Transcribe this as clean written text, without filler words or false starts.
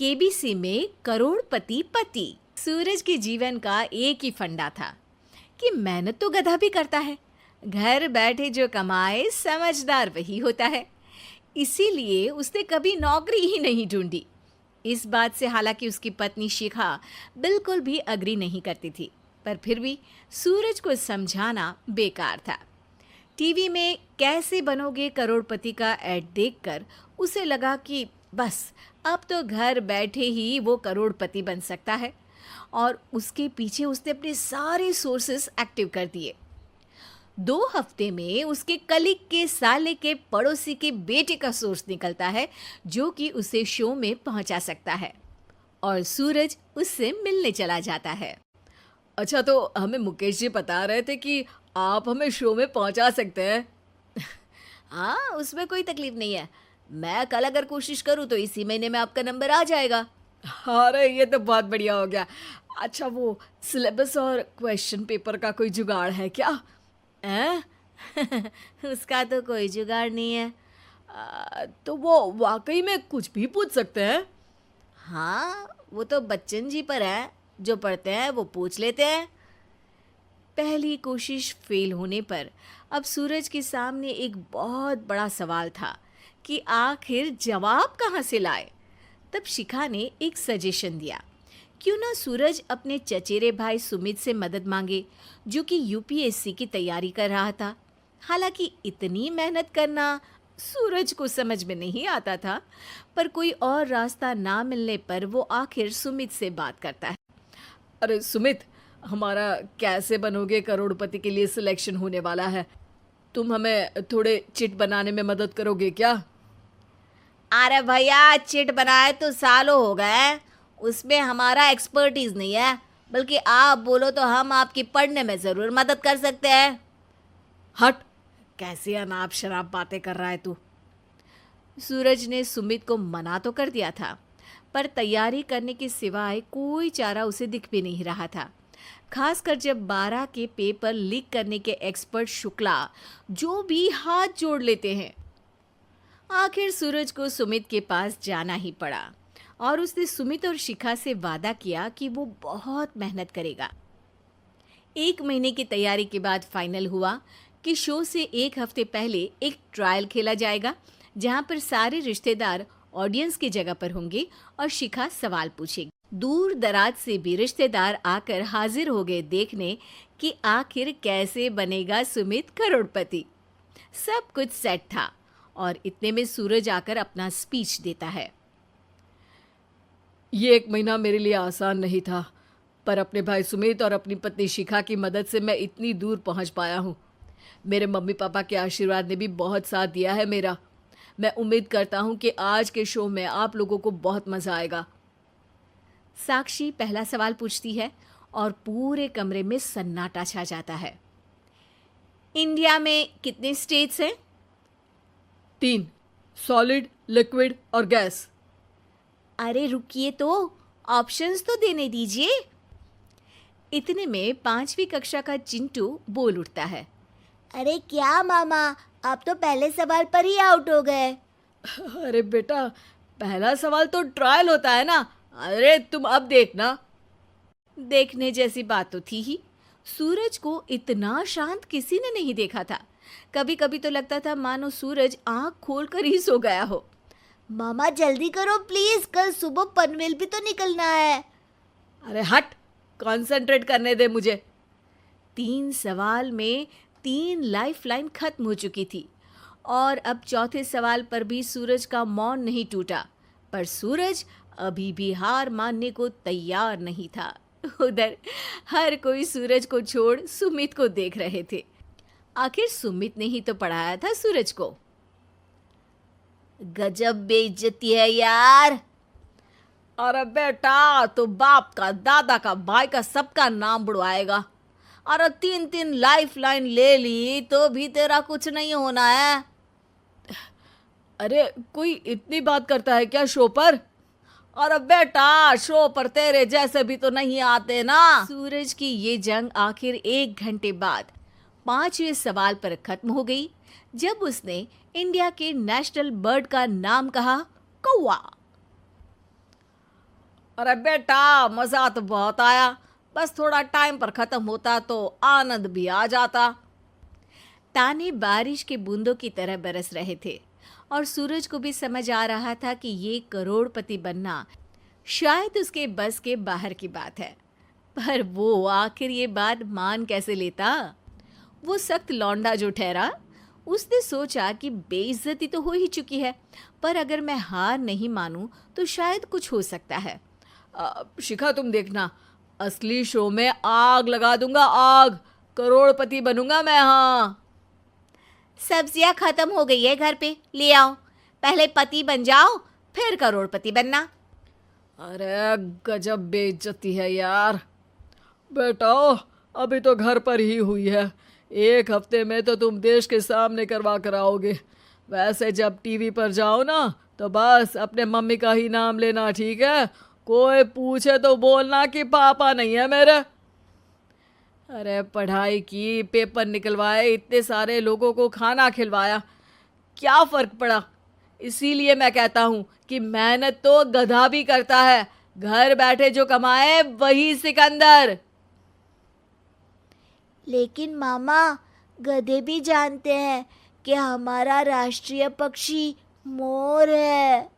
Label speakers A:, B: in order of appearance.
A: KBC में करोड़पति पति। सूरज के जीवन का एक ही फंडा था कि मेहनत तो गधा भी करता है, घर बैठे जो कमाए समझदार वही होता है। इसीलिए उसने कभी नौकरी ही नहीं ढूंढी। इस बात से हालांकि उसकी पत्नी शिखा बिल्कुल भी अग्री नहीं करती थी, पर फिर भी सूरज को समझाना बेकार था। टीवी में कैसे बनोगे करोड़पति का ऐड देखकर उसे लगा कि बस अब तो घर बैठे ही वो करोड़पति बन सकता है, और उसके पीछे उसने अपने सारे सोर्सेस एक्टिव कर दिए। 2 हफ्ते में उसके कलीग के साले के पड़ोसी के बेटे का सोर्स निकलता है जो कि उसे शो में पहुंचा सकता है, और सूरज उससे मिलने चला जाता है।
B: अच्छा, तो हमें मुकेश जी बता रहे थे कि आप हमें शो में पहुंचा सकते हैं।
A: हाँ, उसमें कोई तकलीफ नहीं है। मैं कल अगर कोशिश करूँ तो इसी महीने में आपका नंबर आ जाएगा।
B: अरे ये तो बहुत बढ़िया हो गया। अच्छा, वो सिलेबस और क्वेश्चन पेपर का कोई जुगाड़ है क्या?
A: हैं? उसका तो कोई जुगाड़ नहीं है।
B: तो वो वाकई में कुछ भी पूछ सकते हैं?
A: हाँ, वो तो बच्चन जी पर है, जो पढ़ते हैं वो पूछ लेते हैं। पहली कोशिश फेल होने पर अब सूरज के सामने एक बहुत बड़ा सवाल था कि आखिर जवाब कहाँ से लाए। तब शिखा ने एक सजेशन दिया, क्यों ना सूरज अपने चचेरे भाई सुमित से मदद मांगे, जो कि यूपीएससी की तैयारी कर रहा था। हालांकि इतनी मेहनत करना सूरज को समझ में नहीं आता था, पर कोई और रास्ता ना मिलने पर वो आखिर सुमित से बात करता है।
B: अरे सुमित, हमारा कैसे बनोगे करोड़पति के लिए सिलेक्शन होने वाला है। तुम हमें थोड़े चिट बनाने में मदद करोगे क्या?
A: अरे भैया, चिट बनाए तो सालों हो गए, उसमें हमारा एक्सपर्टीज नहीं है, बल्कि आप बोलो तो हम आपकी पढ़ने में ज़रूर मदद कर सकते हैं।
B: हट, कैसी अनाप शराब बातें कर रहा है तू।
A: सूरज ने सुमित को मना तो कर दिया था, पर तैयारी करने के सिवाय कोई चारा उसे दिख भी नहीं रहा था। खासकर जब 12 के पेपर लीक करने के एक्सपर्ट शुक्ला जो भी हाथ जोड़ लेते हैं। आखिर सूरज को सुमित के पास जाना ही पड़ा, और उसने सुमित और शिखा से वादा किया कि वो बहुत मेहनत करेगा। 1 महीने की तैयारी के बाद फाइनल हुआ कि शो से 1 हफ्ते पहले एक ट्रायल खेला जाएगा, जहां पर सारे रिश्तेदार ऑडियंस की जगह पर होंगे और शिखा सवाल पूछेगी। दूर दराज से भी रिश्तेदार आकर हाजिर हो गए देखने कि आखिर कैसे बनेगा सुमित करोड़पति। सब कुछ सेट था, और इतने में सूरज आकर अपना स्पीच देता है।
B: ये 1 महीना मेरे लिए आसान नहीं था, पर अपने भाई सुमित और अपनी पत्नी शिखा की मदद से मैं इतनी दूर पहुंच पाया हूँ। मेरे मम्मी पापा के आशीर्वाद ने भी बहुत साथ दिया है मेरा। मैं उम्मीद करता हूँ कि आज के शो में आप लोगों को बहुत मज़ा आएगा।
A: साक्षी पहला सवाल पूछती है और पूरे कमरे में सन्नाटा छा जाता है। इंडिया में कितने स्टेट्स हैं?
B: 3, सॉलिड, लिक्विड और गैस।
A: अरे रुकिए, तो ऑप्शंस तो देने दीजिए। इतने में 5वीं कक्षा का चिंटू बोल उठता है।
C: अरे क्या मामा, आप तो पहले सवाल पर ही आउट हो गए।
B: अरे बेटा, पहला सवाल तो ट्रायल होता है ना। अरे तुम अब देखना।
A: देखने जैसी बात तो थी ही। सूरज को इतना शांत किसी ने नहीं देखा था। कभी कभी तो लगता था मानो सूरज आंख खोलकर ही सो गया हो।
C: मामा जल्दी करो प्लीज, कल सुबह पनवेल भी तो निकलना है।
B: अरे हट, कंसंट्रेट करने दे मुझे।
A: 3 सवाल में 3 लाइफलाइन खत्म हो चुकी थी, और अब चौथे सवाल पर भी सूरज का मौन नहीं टूटा। पर सूरज अभी भी हार मानने को तैयार नहीं था। उधर हर कोई सूरज को छोड़ सुमित को देख रहे थे। आखिर सुमित ने ही तो पढ़ाया था सूरज को।
C: गजब बेइज्जती है यार।
B: अरे बेटा, तो बाप का, दादा का, भाई का, सबका नाम बुड़वाएगा।
C: अरे 3 लाइफलाइन ले ली तो भी तेरा कुछ नहीं होना है।
B: अरे कोई इतनी बात करता है क्या शो पर?
C: अरे बेटा, शो पर तेरे जैसे भी तो नहीं आते ना।
A: सूरज की ये जंग आखिर 1 घंटे बाद 5वें सवाल पर खत्म हो गई, जब उसने इंडिया के नेशनल बर्ड का नाम कहा, कौवा।
C: अरे बेटा, मजा तो बहुत आया, बस थोड़ा टाइम पर खत्म होता तो आनंद भी आ जाता।
A: ताने बारिश के बूंदों की तरह बरस रहे थे और सूरज को भी समझ आ रहा था कि ये करोड़पति बनना शायद उसके बस के बाहर की बात है। पर वो आखिर ये बात मान कैसे लेता? वो सख्त लौंडा जो ठहरा, उसने सोचा कि बेइज्जती तो हो ही चुकी है, पर अगर मैं हार नहीं मानूं तो शायद कुछ हो सकता है।
B: शिखा, तुम देखना, असली शो में आग लगा दूंगा, आग। करोड़पति बनूंगा मैं। हाँ,
A: सब्जियां खत्म हो गई है घर पे, ले आओ। पहले पति बन जाओ, फिर करोड़पति बनना।
B: अरे गजब बेइज्जती है यार। बेटा, अभी तो घर पर ही हुई है, 1 हफ्ते में तो तुम देश के सामने करवा कर आओगे। वैसे जब टीवी पर जाओ ना, तो बस अपने मम्मी का ही नाम लेना, ठीक है? कोई पूछे तो बोलना कि पापा नहीं है मेरे। अरे पढ़ाई की, पेपर निकलवाए, इतने सारे लोगों को खाना खिलवाया, क्या फर्क पड़ा? इसीलिए मैं कहता हूँ कि मेहनत तो गधा भी करता है, घर बैठे जो कमाए वही सिकंदर।
C: लेकिन मामा, गधे भी जानते हैं कि हमारा राष्ट्रीय पक्षी मोर है।